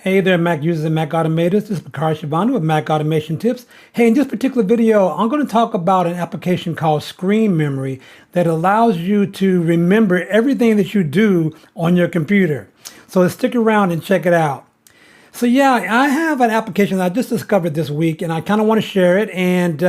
Hey there, Mac users and Mac Automators. This is Bakari Shivani with Mac Automation Tips. Hey, in this particular video, I'm going to talk about an application called ScreenMemory that allows you to remember everything that you do on your computer. So stick around and check it out. So yeah, I have an application that I just discovered this week, and I kind of want to share it. And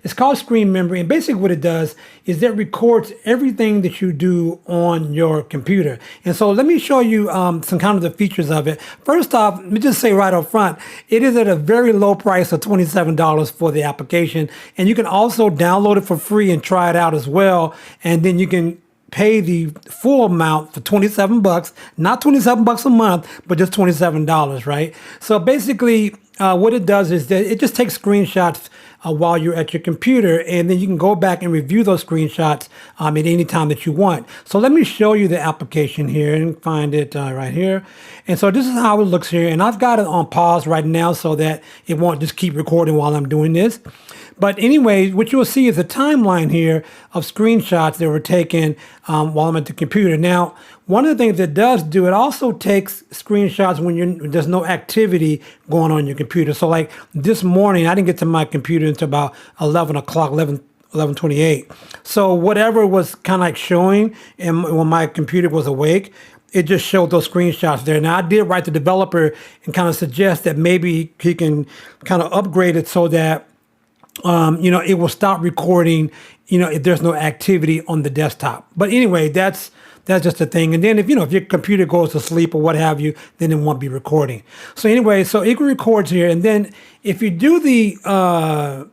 it's called ScreenMemory. And basically what it does is it records everything that you do on your computer. And so let me show you some kind of the features of it. First off, let me just say right up front, it is at a very low price of $27 for the application. And you can also download it for free and try it out as well. And then you can pay the full amount for 27 bucks, not 27 bucks a month, but just $27, right? So basically what it does is that it just takes screenshots while you're at your computer, and then you can go back and review those screenshots at any time that you want. So let me show you the application here and find it right here. And so this is how it looks here. And I've got it on pause right now so that it won't just keep recording while I'm doing this. But anyway, what you'll see is a timeline here of screenshots that were taken while I'm at the computer. Now, one of the things it does do, it also takes screenshots when there's no activity going on your computer. So like this morning, I didn't get to my computer until about 11 o'clock, 11:28. So whatever was kind of like showing and when my computer was awake, it just showed those screenshots there. Now, I did write the developer and kind of suggest that maybe he can kind of upgrade it so that it will stop recording, if there's no activity on the desktop. But anyway, that's just a thing. And then if your computer goes to sleep or what have you, then it won't be recording. So anyway, so it records here. And then if you do the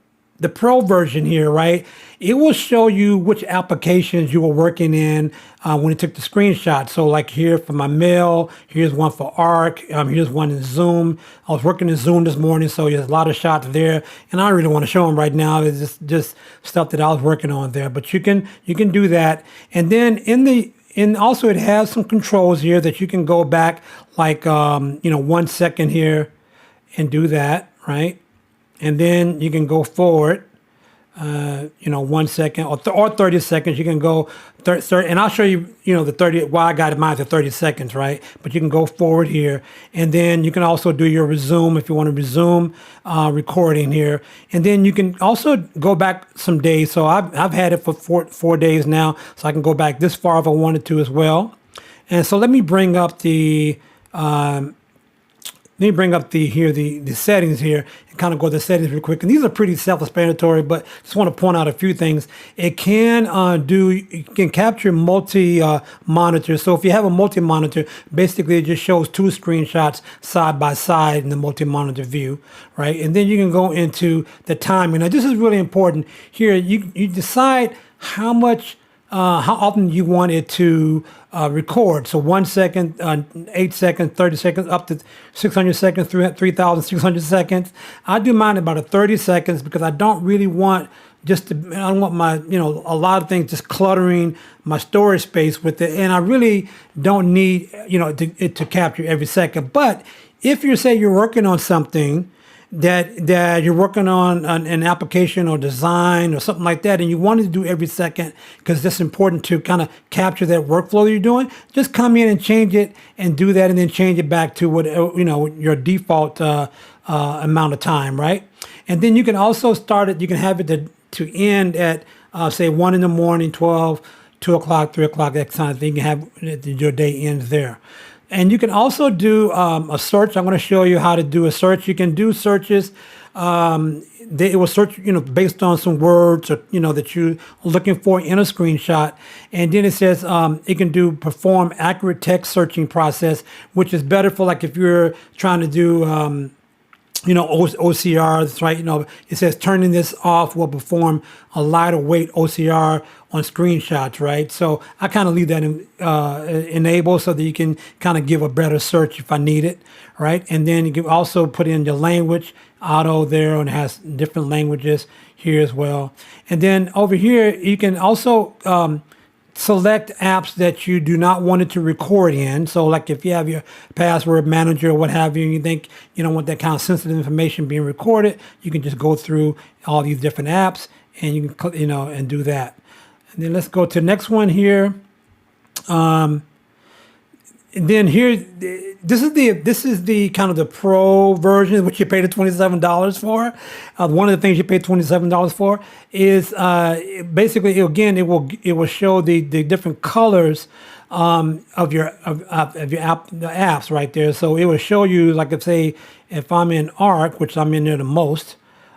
Pro version here, right, it will show you which applications you were working in when it took the screenshot. So like here for my mail, here's one for Arc, here's one in Zoom. I was working in Zoom this morning, so there's a lot of shots there. And I don't really want to show them right now. It's just stuff that I was working on there. But you can do that. And then also it has some controls here that you can go back like 1 second here and do that, right? And then you can go forward, 1 second or 30 seconds. You can go 30, and I'll show you, the 30, why I got mine to 30 seconds, right? But you can go forward here. And then you can also do your resume if you want to resume recording here. And then you can also go back some days. So I've had it for four days now. So I can go back this far if I wanted to as well. And so let me bring up the the settings here and kind of go to the settings real quick. And these are pretty self-explanatory, but just want to point out a few things. It can capture multi-monitor. So if you have a multi-monitor, basically it just shows two screenshots side by side in the multi-monitor view, right? And then you can go into the timing. Now this is really important. Here you decide how often you want it to record. So 1 second, 8 seconds, 30 seconds, up to 600 seconds, 3,600 seconds. I do mine about 30 seconds because I don't really want I don't want my, a lot of things just cluttering my storage space with it. And I really don't need, it to capture every second. But if you're working on something that you're working on an application or design or something like that, and you want to do every second because that's important to kind of capture that workflow you're doing, just come in and change it and do that, and then change it back to what your default amount of time, right? And then you can also start it. You can have it to end at say 1 in the morning, 12, 2 o'clock, 3 o'clock, that kind of thing. You can have your day ends there. And you can also do a search. I'm going to show you how to do a search. You can do searches. It will search, based on some words or, that you're looking for in a screenshot. And then it says it can perform accurate text searching process, which is better for like if you're trying to do OCR, right? It says turning this off will perform a lighter weight OCR on screenshots, right? So I kind of leave that enabled so that you can kind of give a better search if I need it, right? And then you can also put in your language auto there, and it has different languages here as well. And then over here, you can also select apps that you do not want it to record in. So like if you have your password manager or what have you, and you think you don't want that kind of sensitive information being recorded, you can just go through all these different apps and you can, and do that. And then let's go to the next one here. And then here, this is the kind of the pro version, which you paid the $27 for. One of the things you paid $27 for is basically, again, it will show the different colors of your app, the apps right there. So it will show you, like if I'm in Arc, which I'm in there the most.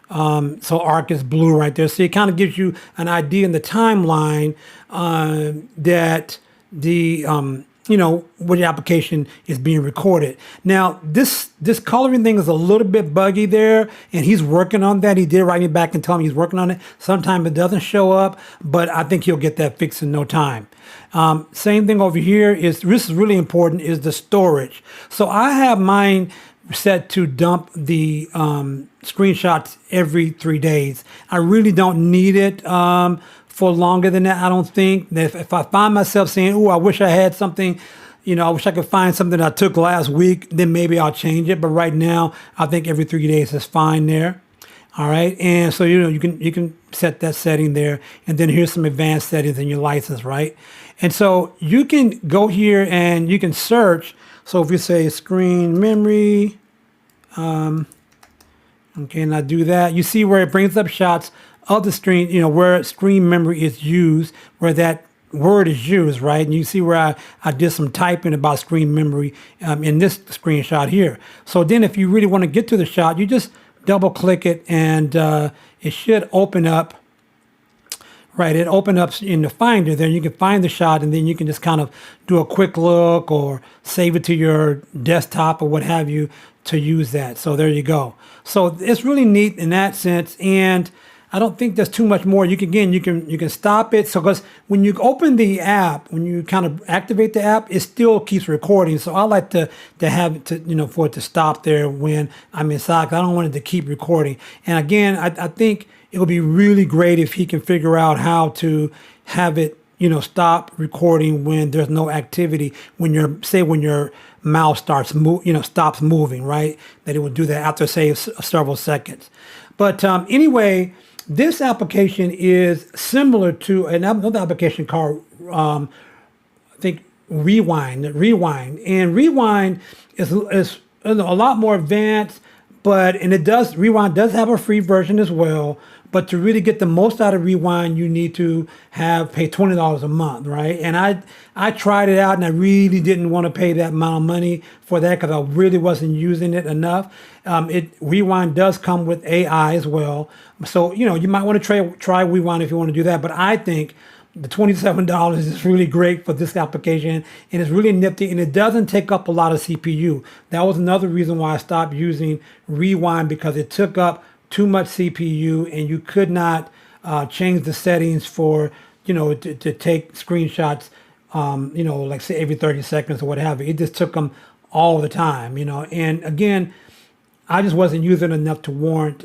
So Arc is blue right there. So it kind of gives you an idea in the timeline that the where the application is being recorded. Now, this coloring thing is a little bit buggy there, and he's working on that. He did write me back and tell me he's working on it. Sometimes it doesn't show up, but I think he'll get that fixed in no time. Same thing over here this is really important, is the storage. So I have mine set to dump the screenshots every 3 days. I really don't need it for longer than that. I don't think that if I find myself saying, "Oh, I wish I had something," I wish I could find something I took last week, then maybe I'll change it. But right now, I think every 3 days is fine there. All right, and so you can set that setting there, and then here's some advanced settings in your license, right? And so you can go here and you can search. So if you say ScreenMemory, okay, and I do that, you see where it brings up shots of the screen, where ScreenMemory is used, where that word is used, right? And you see where I did some typing about ScreenMemory in this screenshot here. So then if you really want to get to the shot, you just double click it, and it should open up. Right, it opens up in the Finder. Then you can find the shot, and then you can just kind of do a quick look or save it to your desktop or what have you to use that. So there you go. So it's really neat in that sense, and I don't think there's too much more. You can stop it. So because when you open the app, when you kind of activate the app, it still keeps recording. So I like to have it to for it to stop there when I'm inside. 'Cause I don't want it to keep recording. And again, I think it would be really great if he can figure out how to have it, stop recording when there's no activity. When your mouse stops moving, right? That it will do that after several seconds. But anyway, this application is similar to another application called I think Rewind. And Rewind is a lot more advanced, and Rewind does have a free version as well. But to really get the most out of Rewind, you need to pay $20 a month, right? And I tried it out, and I really didn't want to pay that amount of money for that because I really wasn't using it enough. Rewind does come with AI as well, so you might want to try Rewind if you want to do that. But I think the $27 is really great for this application, and it's really nifty, and it doesn't take up a lot of CPU. That was another reason why I stopped using Rewind, because it took up too much CPU, and you could not change the settings for to take screenshots like say every 30 seconds or what have you. It just took them all the time, and again, I just wasn't using enough to warrant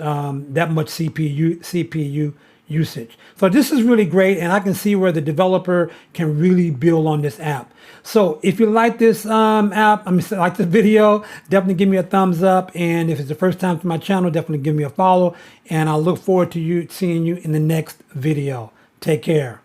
that much CPU usage. So this is really great, and I can see where the developer can really build on this app. So if you like this like this video, definitely give me a thumbs up. And if it's the first time to my channel, definitely give me a follow. And I look forward to seeing you in the next video. Take care.